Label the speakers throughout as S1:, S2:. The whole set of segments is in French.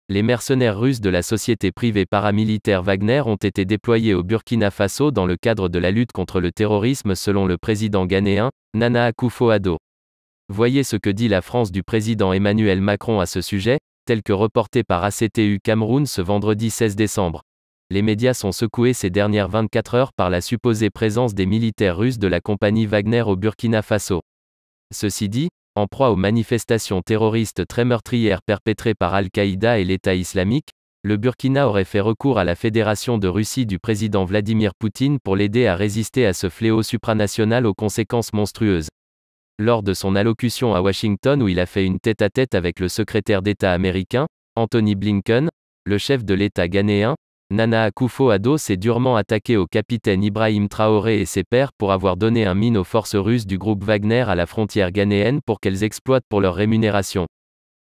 S1: Les mercenaires russes de la société privée paramilitaire Wagner ont été déployés au Burkina Faso dans le cadre de la lutte contre le terrorisme selon le président ghanéen, Nana Akufo-Addo. Voyez ce que dit la France du président Emmanuel Macron à ce sujet, tel que reporté par ACTU Cameroun ce vendredi 16 décembre. Les médias sont secoués ces dernières 24 heures par la supposée présence des militaires russes de la compagnie Wagner au Burkina Faso. Ceci dit, en proie aux manifestations terroristes très meurtrières perpétrées par Al-Qaïda et l'État islamique, le Burkina aurait fait recours à la Fédération de Russie du président Vladimir Poutine pour l'aider à résister à ce fléau supranational aux conséquences monstrueuses. Lors de son allocution à Washington où il a fait une tête-à-tête avec le secrétaire d'État américain, Anthony Blinken, le chef de l'État ghanéen, Nana Akufo-Addo s'est durement attaqué au capitaine Ibrahim Traoré et ses pairs pour avoir donné un mine aux forces russes du groupe Wagner à la frontière ghanéenne pour qu'elles exploitent pour leur rémunération.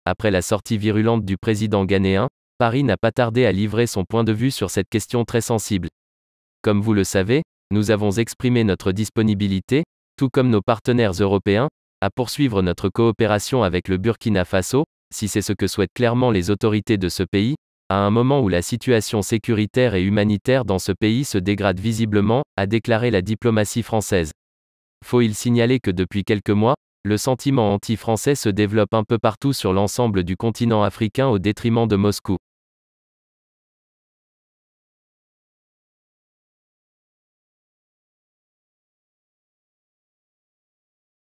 S1: Après la sortie virulente du président ghanéen, Paris n'a pas tardé à livrer son point de vue sur cette question très sensible. Comme vous le savez, nous avons exprimé notre disponibilité, tout comme nos partenaires européens, à poursuivre notre coopération avec le Burkina Faso, si c'est ce que souhaitent clairement les autorités de ce pays, à un moment où la situation sécuritaire et humanitaire dans ce pays se dégrade visiblement, a déclaré la diplomatie française. Faut-il signaler que depuis quelques mois, le sentiment anti-français se développe un peu partout sur l'ensemble du continent africain au détriment de Moscou.